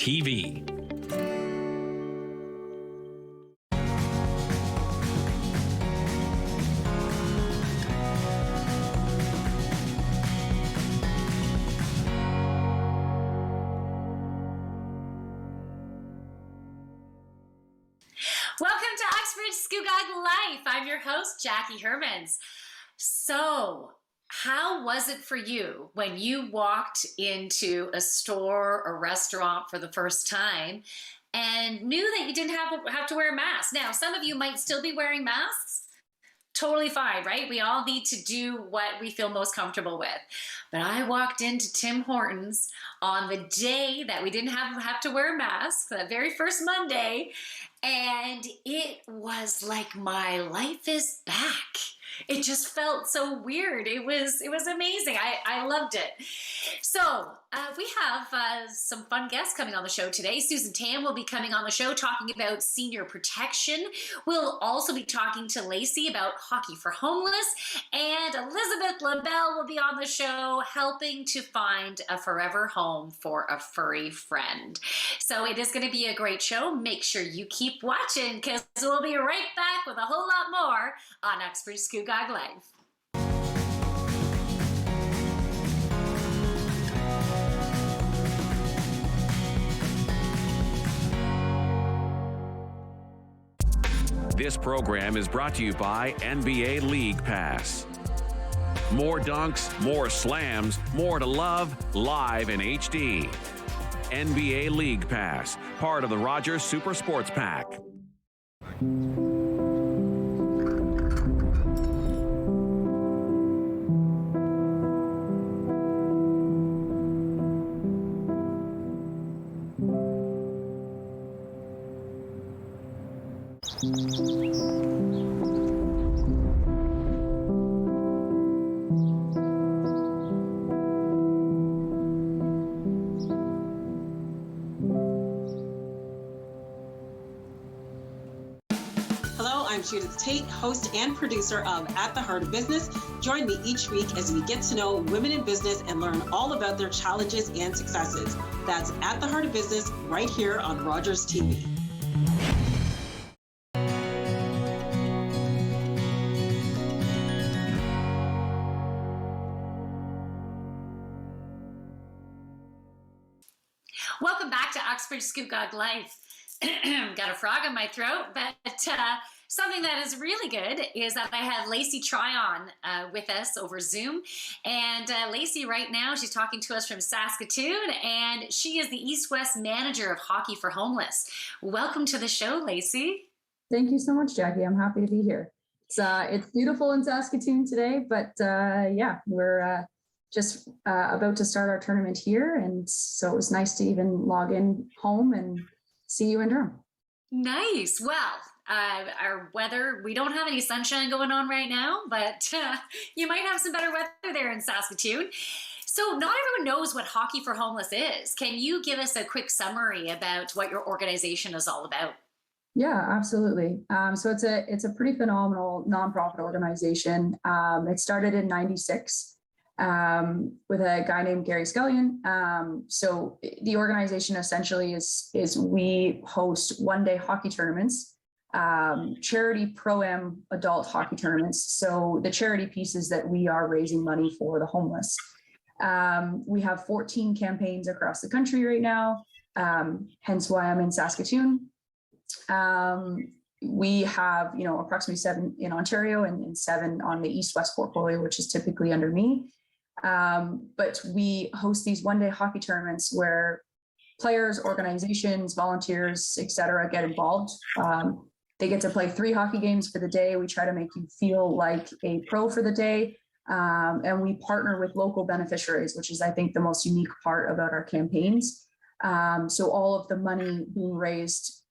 TV. Welcome to Uxbridge Scugog Life. I'm your host, Jackie Hermans. So, how was it for you when you walked into a store or restaurant for the first time and knew that you didn't have to wear a mask? Now, some of you might still be wearing masks. Totally fine, right? We all need to do what we feel most comfortable with. But I walked into Tim Hortons on the day that we didn't have to wear masks, that very first Monday, and it was like my life is back. It just felt so weird. It was amazing. I loved it. So we have some fun guests coming on the show today. Susan Tam will be coming on the show talking about senior protection. We'll also be talking to Lacey about Hockey for Homeless. And Elizabeth LaBelle will be on the show helping to find a forever home for a furry friend. So it is going to be a great show. Make sure you keep watching because we'll be right back with a whole lot more on Uxbridge Scugog Life. This program is brought to you by NBA League Pass. More dunks, more slams, more to love, live in HD. NBA League Pass, part of the Rogers Super Sports Pack. I'm Judith Tate, host and producer of At the Heart of Business. Join me each week as we get to know women in business and learn all about their challenges and successes. That's At the Heart of Business right here on Rogers TV. Welcome back to Uxbridge Scugog Life. Got a frog in my throat, but something that is really good is that I have Lacey Tryon with us over Zoom. And Lacey right now, she's talking to us from Saskatoon, and she is the East-West manager of Hockey for Homeless. Welcome to the show, Lacey. Thank you so much, Jackie. I'm happy to be here. It's beautiful in Saskatoon today, but yeah, we're just about to start our tournament here. And so it was nice to even log in home and see you in Durham. Nice. Well, our weather, we don't have any sunshine going on right now, but you might have some better weather there in Saskatoon. So not everyone knows what Hockey for Homeless is. Can you give us a quick summary about what your organization is all about? Yeah, absolutely. So it's a pretty phenomenal nonprofit organization. It started in '96 with a guy named Gary Scullion. So the organization essentially is we host one-day hockey tournaments, charity pro-am adult hockey tournaments. So the charity piece is that we are raising money for the homeless. We have 14 campaigns across the country right now, hence why I'm in Saskatoon. We have, approximately 7 in Ontario and 7 on the East-West portfolio, which is typically under me. But we host these one-day hockey tournaments where players, organizations, volunteers, et cetera, get involved. They get to play 3 hockey games for the day. We try to make you feel like a pro for the day. And we partner with local beneficiaries, which is, I think, the most unique part about our campaigns. So all of the money being raised,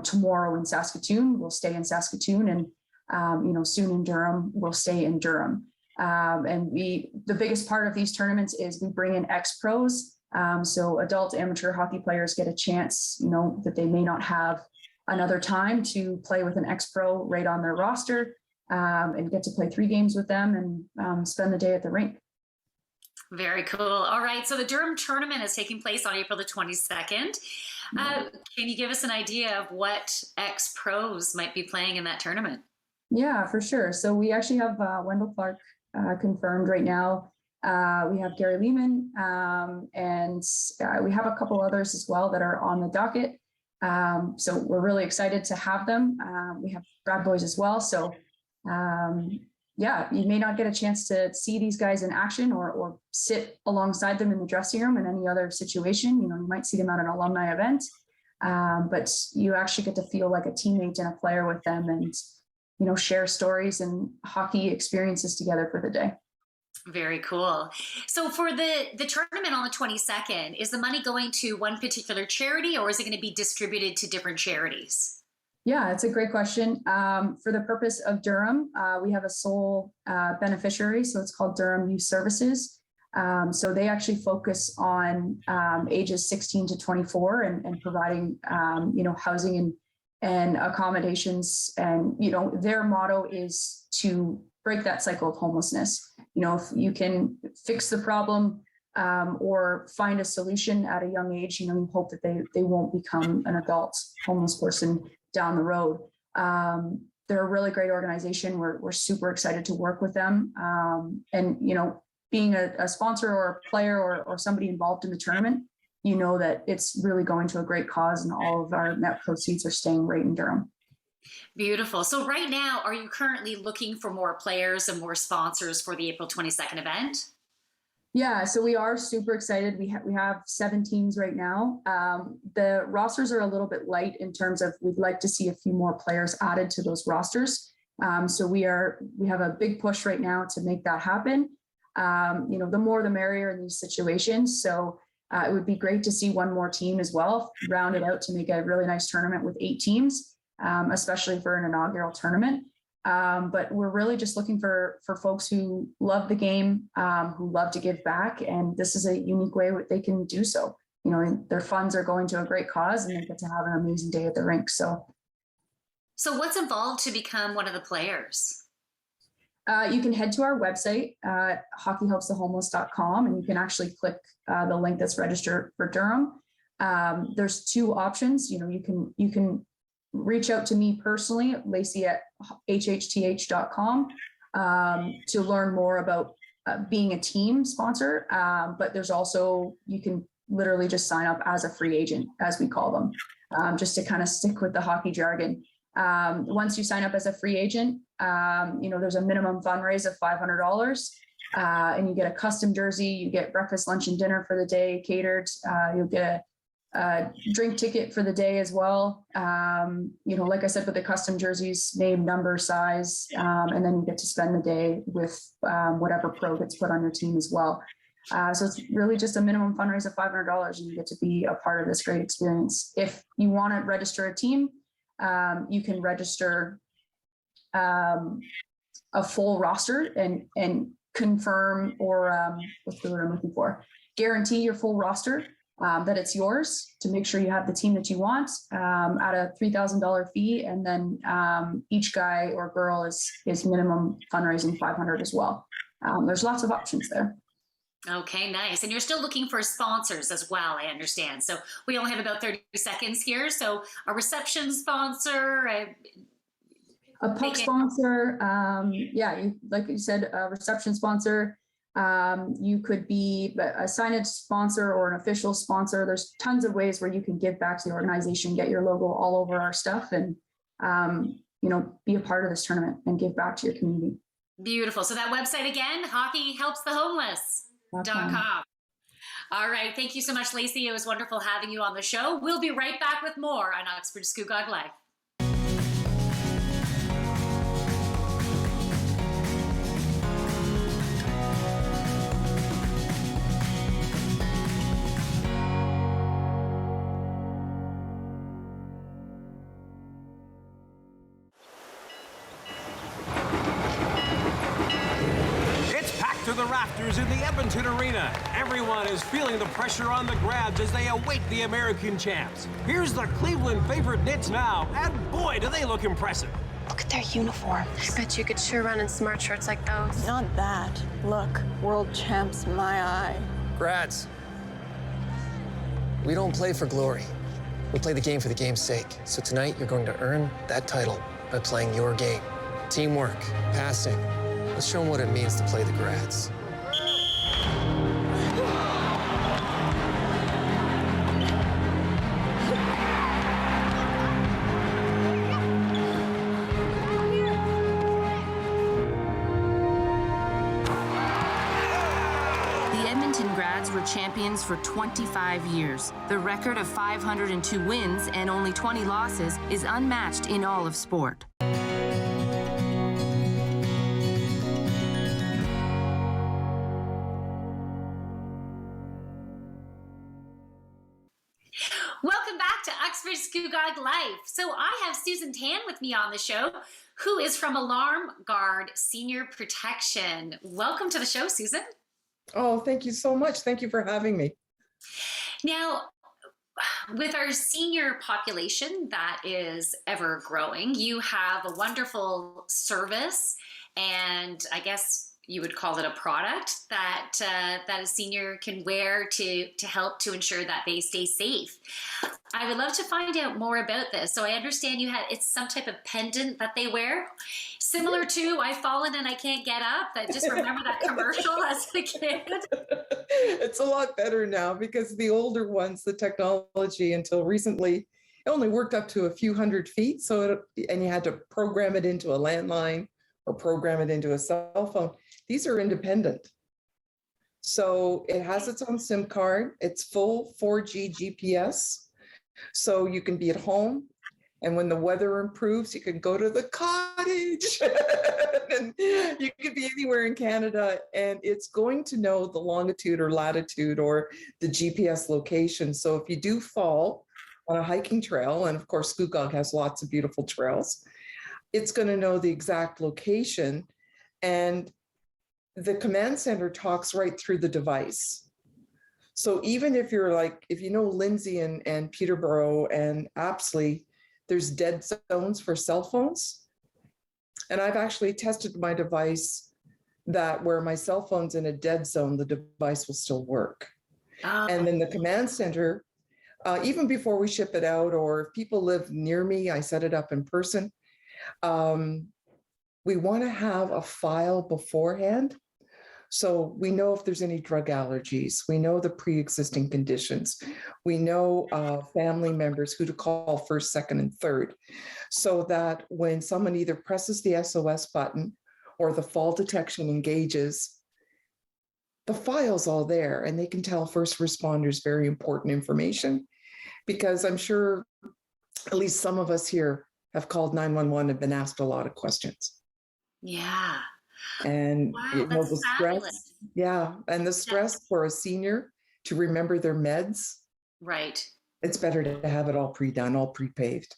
tomorrow in Saskatoon will stay in Saskatoon, and, soon in Durham will stay in Durham. And the biggest part of these tournaments is we bring in ex-pros. So adult amateur hockey players get a chance, that they may not have another time to play with an ex-pro right on their roster, and get to play 3 games with them and spend the day at the rink. Very cool. All right. So the Durham Tournament is taking place on April the 22nd. Can you give us an idea of what ex-pros might be playing in that tournament? Yeah, for sure. So we actually have Wendell Clark confirmed right now. We have Gary Lehman, and we have a couple others as well that are on the docket. So we're really excited to have them. We have Brad Boys as well. So yeah, you may not get a chance to see these guys in action or sit alongside them in the dressing room in any other situation. You know, you might see them at an alumni event, but you actually get to feel like a teammate and a player with them, and you know, share stories and hockey experiences together for the day. Very cool. So for the tournament on the 22nd, is the money going to one particular charity, or is it going to be distributed to different charities? Yeah, it's a great question. For the purpose of Durham, we have a sole beneficiary, so it's called Durham Youth Services. So they actually focus on ages 16 to 24 and providing, you know, housing and accommodations. And, you know, their motto is to break that cycle of homelessness. You know, if you can fix the problem or find a solution at a young age, you know, you hope that they won't become an adult homeless person down the road. They're a really great organization. We're super excited to work with them. And, you know, being a sponsor or a player or somebody involved in the tournament, you know that it's really going to a great cause, and all of our net proceeds are staying right in Durham. Beautiful. So right now, are you currently looking for more players and more sponsors for the April 22nd event? Yeah, so we are super excited. We have 7 teams right now. The rosters are a little bit light in terms of we'd like to see a few more players added to those rosters. So we have a big push right now to make that happen. You know, the more the merrier in these situations. So it would be great to see one more team as well, rounded out to make a really nice tournament with 8 teams, especially for an inaugural tournament. But we're really just looking for folks who love the game, who love to give back. And this is a unique way that they can do so. You know, their funds are going to a great cause, and they get to have an amazing day at the rink. So what's involved to become one of the players? You can head to our website, hockeyhelpsthehomeless.com, and you can actually click the link that's registered for Durham. There's 2 options. You know, you can reach out to me personally, Lacey at hhth.com, to learn more about being a team sponsor. But there's also, you can literally just sign up as a free agent, as we call them, just to kind of stick with the hockey jargon. Once you sign up as a free agent, you know, there's a minimum fundraise of $500, and you get a custom jersey, you get breakfast, lunch, and dinner for the day catered. You'll get a drink ticket for the day as well. You know, like I said, with the custom jerseys, name, number, size, and then you get to spend the day with whatever pro gets put on your team as well. So it's really just a minimum fundraise of $500, and you get to be a part of this great experience. If you want to register a team, you can register a full roster and confirm, or what's the word I'm looking for? Guarantee your full roster, that it's yours, to make sure you have the team that you want, at a $3,000 fee. And then each guy or girl is minimum fundraising $500 as well. There's lots of options there. Okay, nice. And you're still looking for sponsors as well, I understand. So we only have about 30 seconds here. So a reception sponsor, a puck sponsor, yeah, like you said, a reception sponsor. You could be a signage sponsor or an official sponsor. There's tons of ways where you can give back to the organization, get your logo all over our stuff, and you know, be a part of this tournament and give back to your community. Beautiful. So that website again, hockeyhelpsthehomeless.com. All right. Thank you so much, Lacey. It was wonderful having you on the show. We'll be right back with more on Uxbridge Scugog Life. To the rafters in the Edmonton Arena. Everyone is feeling the pressure on the Grabs as they await the American champs. Here's the Cleveland favorite Knits now, and boy, do they look impressive. Look at their uniforms. I bet you could sure run in smart shirts like those. Not that. Look, world champs in my eye. Grads, we don't play for glory. We play the game for the game's sake. So tonight, you're going to earn that title by playing your game. Teamwork, passing. Let's show them what it means to play the grads. Were champions for 25 years. The record of 502 wins and only 20 losses is unmatched in all of sport. Welcome back to Uxbridge Scugog Life. So I have Susan Tan with me on the show, who is from Alarm Guard Senior Protection. Welcome to the show, Susan. Oh, thank you so much. Thank you for having me. Now, with our senior population that is ever growing, you have a wonderful service, and I guess you would call it a product that that a senior can wear to help to ensure that they stay safe. I would love to find out more about this. So I understand it's some type of pendant that they wear, similar to I've fallen and I can't get up. I just remember that commercial as a kid. It's a lot better now because the older ones, the technology until recently, it only worked up to a few hundred feet. And you had to program it into a landline or program it into a cell phone. These are independent. So it has its own SIM card. It's full 4G GPS. So you can be at home. And when the weather improves, you can go to the cottage. And you could be anywhere in Canada. And it's going to know the longitude or latitude or the GPS location. So if you do fall on a hiking trail, and of course, Scugog has lots of beautiful trails, it's going to know the exact location. And the command center talks right through the device. So even if you're if you know Lindsay and Peterborough and Apsley, there's dead zones for cell phones. And I've actually tested my device that where my cell phone's in a dead zone, the device will still work. And then the command center, even before we ship it out, or if people live near me, I set it up in person. We want to have a file beforehand. So we know if there's any drug allergies, we know the pre-existing conditions, we know family members who to call first, second, and third, so that when someone either presses the SOS button or the fall detection engages, the file's all there and they can tell first responders very important information, because I'm sure at least some of us here have called 911 and been asked a lot of questions. Yeah. And wow, the stress, and the stress for a senior to remember their meds. Right. It's better to have it all pre-done, all pre-paved.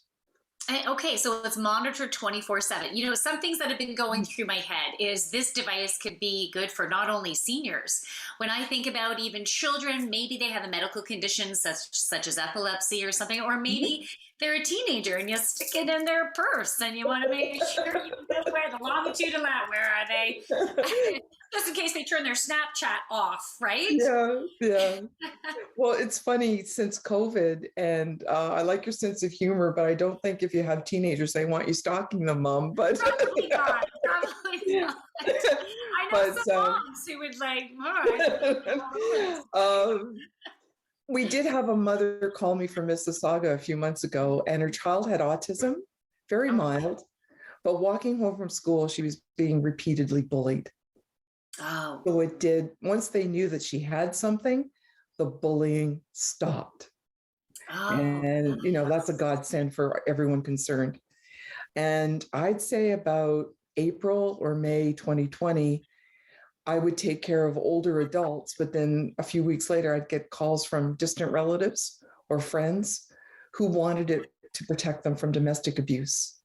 Okay, so it's monitored 24/7. You know, some things that have been going through my head is this device could be good for not only seniors. When I think about even children, maybe they have a medical condition such as epilepsy or something, or maybe they're a teenager and you stick it in their purse and you want to make sure you know where the longitude and where are they, just in case they turn their Snapchat off, right? Yeah. Well, it's funny since COVID, and I like your sense of humor, but I don't think if you have teenagers, they want you stalking them, Mom. But probably not. I know some moms who would all right. We did have a mother call me from Mississauga a few months ago, and her child had autism, very mild, but walking home from school, she was being repeatedly bullied. Oh. So it did, once they knew that she had something, the bullying stopped. And, that's a godsend for everyone concerned. And I'd say about April or May 2020, I would take care of older adults, but then a few weeks later, I'd get calls from distant relatives or friends who wanted it to protect them from domestic abuse,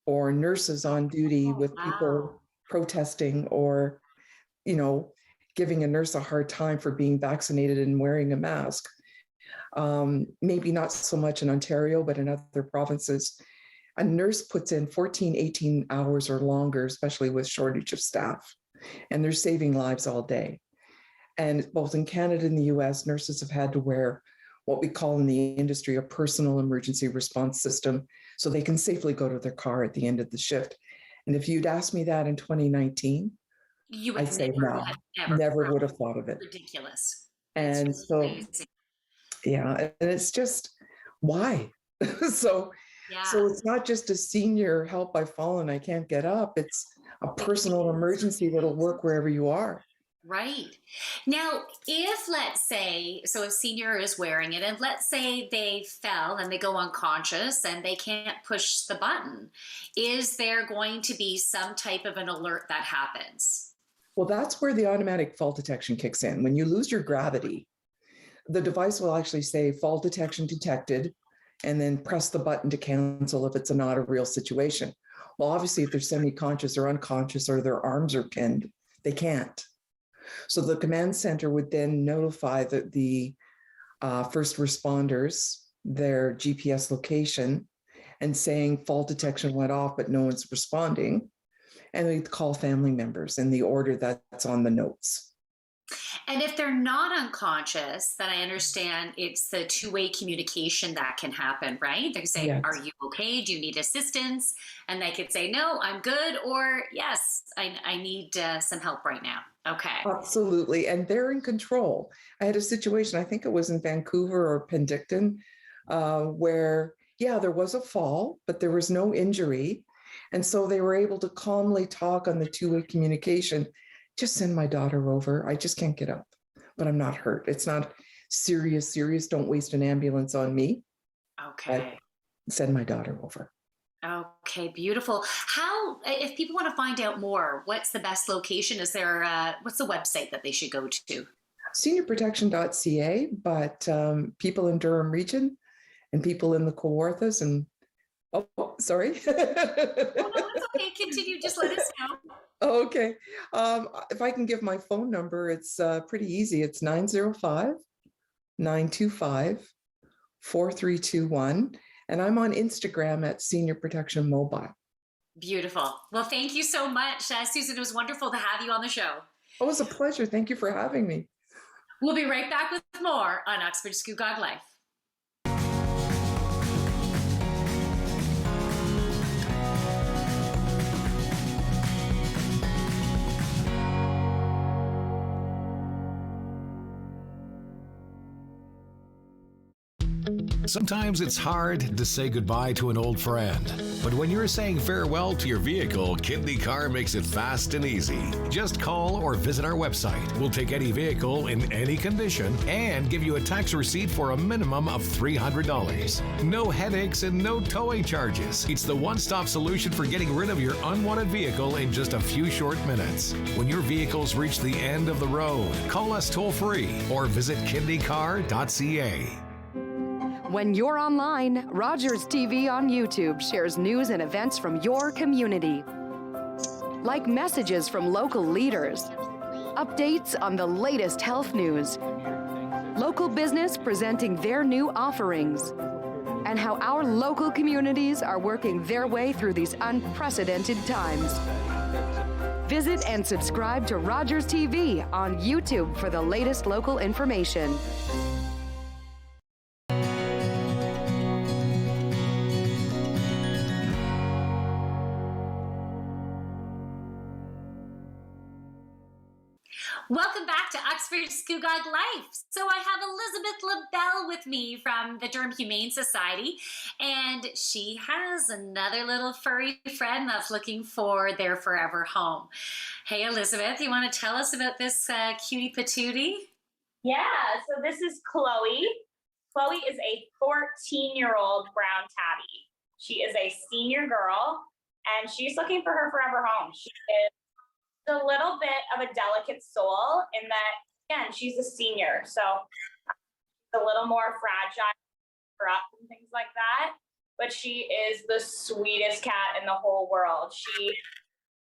or nurses on duty with people protesting, or, giving a nurse a hard time for being vaccinated and wearing a mask. Maybe not so much in Ontario, but in other provinces, a nurse puts in 14, 18 hours or longer, especially with shortage of staff. And they're saving lives all day. And both in Canada and the US, nurses have had to wear what we call in the industry a personal emergency response system, so they can safely go to their car at the end of the shift. And if you'd asked me that in 2019, You would I'd say no, never would have thought of it. Ridiculous. And so, yeah, and it's just why? So it's not just a senior help, I've fallen, I can't get up. It's a personal emergency that'll work wherever you are. Right. Now, if let's say, so a senior is wearing it, and let's say they fell and they go unconscious and they can't push the button, is there going to be some type of an alert that happens? Well, that's where the automatic fall detection kicks in. When you lose your gravity, the device will actually say fall detection detected, and then press the button to cancel if it's not a real situation. Well, obviously, if they're semi-conscious or unconscious or their arms are pinned, they can't. So the command center would then notify the first responders their GPS location and saying fall detection went off, but no one's responding. And we'd call family members in the order that's on the notes. And if they're not unconscious, then I understand it's the two-way communication that can happen, right? They can say, yes. Are you okay? Do you need assistance? And they could say, no, I'm good. Or yes, I need some help right now. Okay. Absolutely. And they're in control. I had a situation, I think it was in Vancouver or Penticton, where, there was a fall, but there was no injury. And so they were able to calmly talk on the two-way communication. Just send my daughter over. I just can't get up, but I'm not hurt. It's not serious. Don't waste an ambulance on me. Okay. Send my daughter over. Okay, beautiful. How, if people want to find out more, what's the best location? Is there, what's the website that they should go to? Seniorprotection.ca, but people in Durham region and people in the Kawarthas and, sorry. Oh, no, it's okay. Continue. Just let us know. Okay. If I can give my phone number, it's pretty easy. It's 905-925-4321. And I'm on Instagram at Senior Protection Mobile. Beautiful. Well, thank you so much, Susan. It was wonderful to have you on the show. Oh, it was a pleasure. Thank you for having me. We'll be right back with more on Uxbridge Scugog Life. Sometimes it's hard to say goodbye to an old friend. But when you're saying farewell to your vehicle, Kidney Car makes it fast and easy. Just call or visit our website. We'll take any vehicle in any condition and give you a tax receipt for a minimum of $300. No headaches and no towing charges. It's the one-stop solution for getting rid of your unwanted vehicle in just a few short minutes. When your vehicles reach the end of the road, call us toll-free or visit kidneycar.ca. When you're online, Rogers TV on YouTube shares news and events from your community, like messages from local leaders, updates on the latest health news, local business presenting their new offerings, and how our local communities are working their way through these unprecedented times. Visit and subscribe to Rogers TV on YouTube for the latest local information. Welcome back to Uxbridge Scugog Life. So I have Elizabeth LaBelle with me from the Durham Humane Society, and she has another little furry friend that's looking for their forever home. Hey, Elizabeth, you want to tell us about this cutie patootie? Yeah, so this is Chloe. Chloe is a 14-year-old brown tabby. She is a senior girl, and she's looking for her forever home. She is a little bit of a delicate soul in that, again, she's a senior, so a little more fragile for up and things like that, but she is the sweetest cat in the whole world. She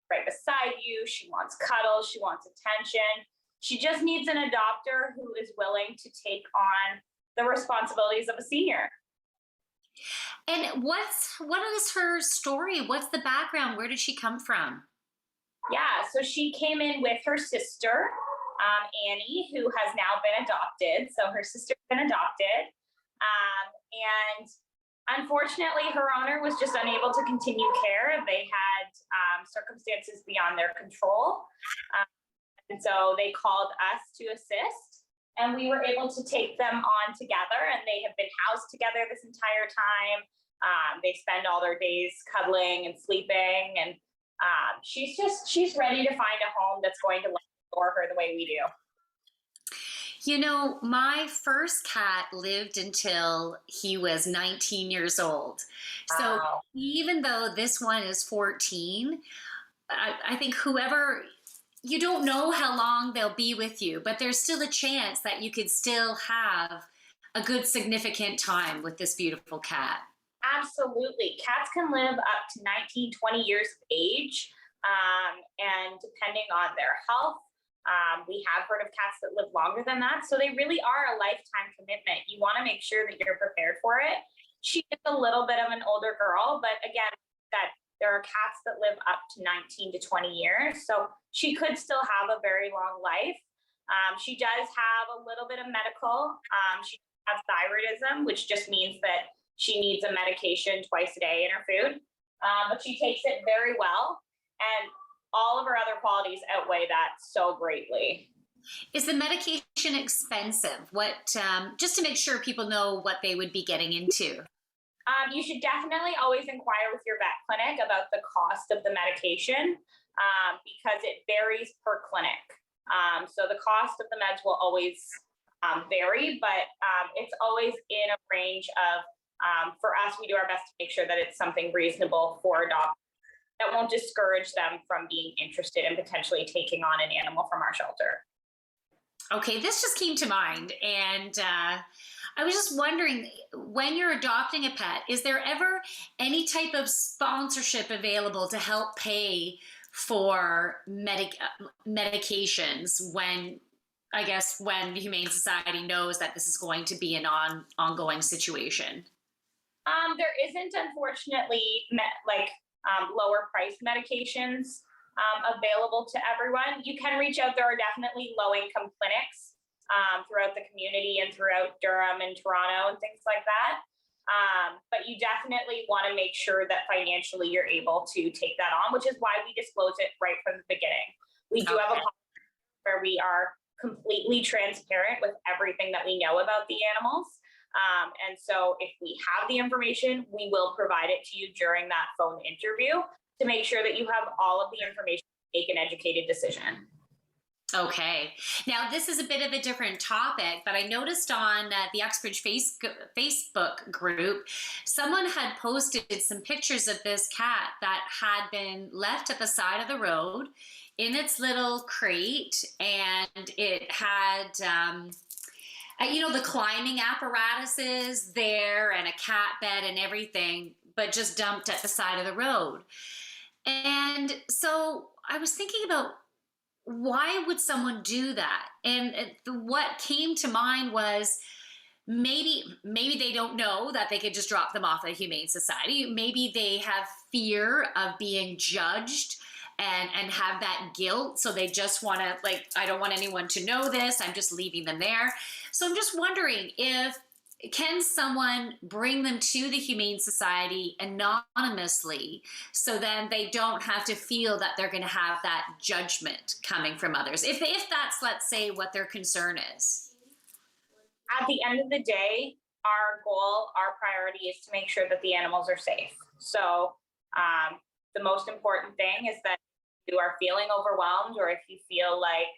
right beside you, she wants cuddles, she wants attention. She just needs an adopter who is willing to take on the responsibilities of a senior. And what is her story? What's the background? Where did she come from? Yeah, so she came in with her sister, Annie, who has now been adopted. So her sister's been adopted. And unfortunately, her owner was just unable to continue care. They had circumstances beyond their control. And so they called us to assist, and we were able to take them on together, and they have been housed together this entire time. They spend all their days cuddling and sleeping, and she's ready to find a home that's going to adore her the way we do. You know, my first cat lived until he was 19 years old. So Wow. even though this one is 14, I think whoever, you don't know how long they'll be with you, but there's still a chance that you could still have a good significant time with this beautiful cat. Absolutely. Cats can live up to 19, 20 years of age. And depending on their health, we have heard of cats that live longer than that. So they really are a lifetime commitment. You want to make sure that you're prepared for it. She is a little bit of an older girl, but again, that there are cats that live up to 19 to 20 years. So she could still have a very long life. She does have a little bit of medical. She has thyroidism, which just means that she needs a medication twice a day in her food. But she takes it very well. And all of her other qualities outweigh that so greatly. Is the medication expensive? What, just to make sure people know what they would be getting into? You should definitely always inquire with your vet clinic about the cost of the medication because it varies per clinic. So the cost of the meds will always vary, but it's always in a range of, for us, we do our best to make sure that it's something reasonable for adopters that won't discourage them from being interested in potentially taking on an animal from our shelter. Okay, this just came to mind, and I was just wondering, when you're adopting a pet, is there ever any type of sponsorship available to help pay for medications when, I guess, when the Humane Society knows that this is going to be an ongoing situation? There isn't, unfortunately, lower price medications available to everyone. You can reach out. There are definitely low income clinics throughout the community and throughout Durham and Toronto and things like that. But you definitely want to make sure that financially you're able to take that on, which is why we disclose it right from the beginning. We do have a policy where we are completely transparent with everything that we know about the animals. And so if we have the information, we will provide it to you during that phone interview to make sure that you have all of the information to make an educated decision. Okay. Now, this is a bit of a different topic, but I noticed on the Uxbridge Facebook group, someone had posted some pictures of this cat that had been left at the side of the road in its little crate, and it had, the climbing apparatuses there and a cat bed and everything, but just dumped at the side of the road. And so I was thinking about, why would someone do that? And what came to mind was maybe they don't know that they could just drop them off at a Humane Society. Maybe they have fear of being judged and have that guilt. So they just want to, I don't want anyone to know this. I'm just leaving them there. So I'm just wondering, can someone bring them to the Humane Society anonymously so then they don't have to feel that they're going to have that judgment coming from others, if that's, let's say, what their concern is? At the end of the day, our goal, our priority is to make sure that the animals are safe. So the most important thing is that if you are feeling overwhelmed, or if you feel like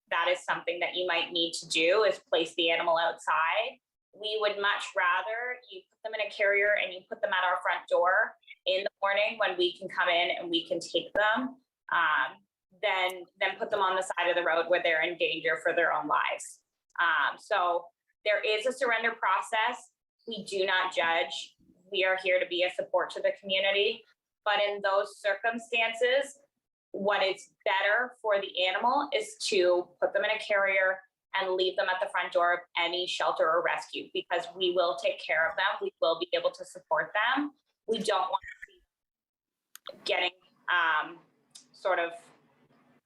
that is something that you might need to do, is place the animal outside. We would much rather you put them in a carrier and you put them at our front door in the morning when we can come in and we can take them, than put them on the side of the road where they're in danger for their own lives. So there is a surrender process. We do not judge. We are here to be a support to the community. But in those circumstances, what is better for the animal is to put them in a carrier and leave them at the front door of any shelter or rescue, because we will take care of them. We will be able to support them. We don't want to see them getting sort of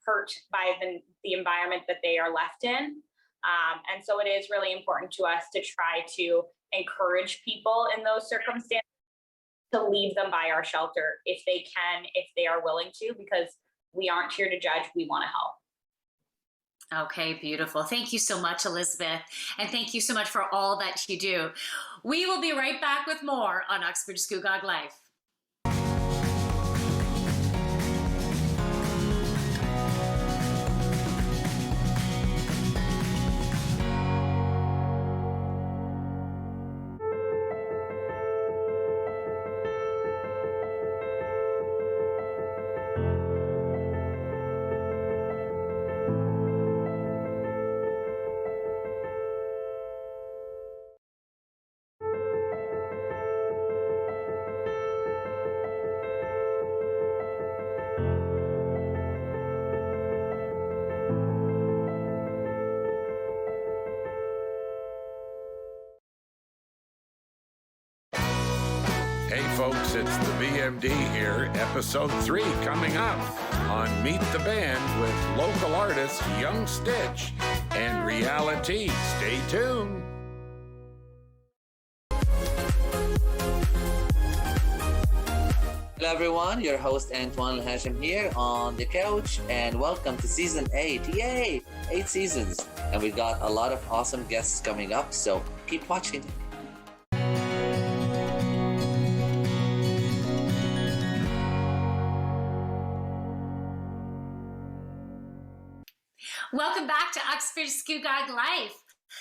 hurt by the environment that they are left in. And so it is really important to us to try to encourage people in those circumstances to leave them by our shelter if they can, if they are willing to, because we aren't here to judge, we want to help. Okay, beautiful. Thank you so much, Elizabeth. And thank you so much for all that you do. We will be right back with more on Uxbridge Scugog Life. Hey folks, it's the BMD here, episode 3 coming up on Meet the Band with local artist Young Stitch and Reality. Stay tuned. Hello everyone, your host Antoine Hashim here on the couch, and welcome to season 8. Yay! 8 seasons, and we've got a lot of awesome guests coming up, so keep watching. Welcome back to Uxbridge Scugog Life.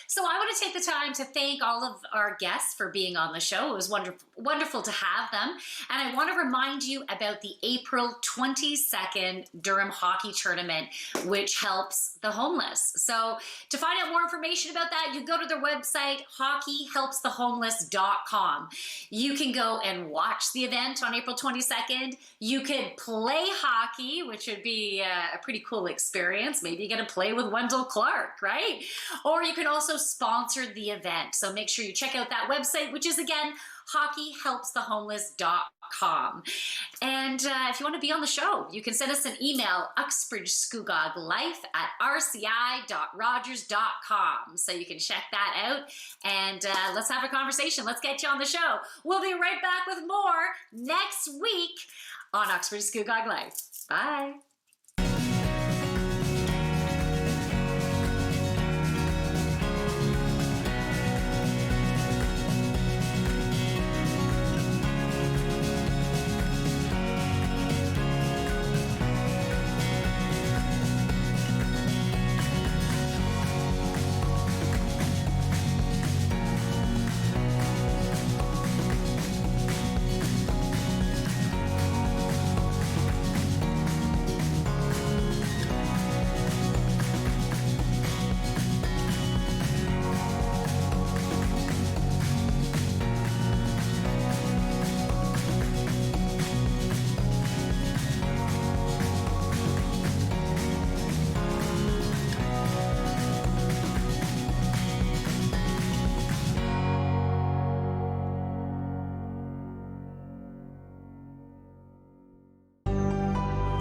So I want to take the time to thank all of our guests for being on the show. It was wonderful to have them. And I want to remind you about the April 22nd Durham Hockey Tournament, which helps the homeless. So to find out more information about that, you go to their website, hockeyhelpsthehomeless.com. You can go and watch the event on April 22nd. You could play hockey, which would be a pretty cool experience. Maybe you get to play with Wendell Clark, right? Or you can also sponsor the event. So make sure you check out that website, which is again, hockeyhelpsthehomeless.com. And if you want to be on the show, you can send us an email, uxbridgescugoglife@rci.rogers.com. So you can check that out and let's have a conversation. Let's get you on the show. We'll be right back with more next week on Uxbridge Scugog Life. Bye.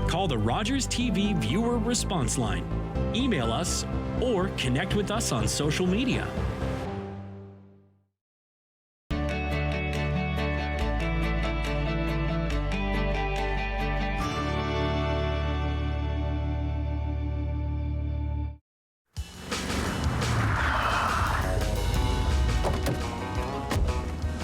Call the Rogers TV viewer response line, email us, or connect with us on social media.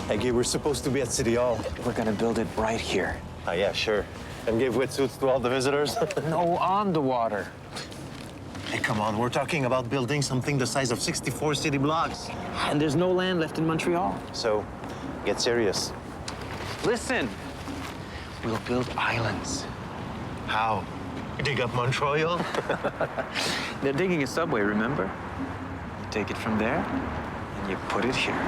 Hey, Gabe, we're supposed to be at City Hall. We're gonna build it right here. Yeah, sure. And give wetsuits to all the visitors? No, on the water. Hey, come on. We're talking about building something the size of 64 city blocks. And there's no land left in Montreal. So, get serious. Listen, we'll build islands. How? Dig up Montreal? They're digging a subway, remember? You take it from there, and you put it here.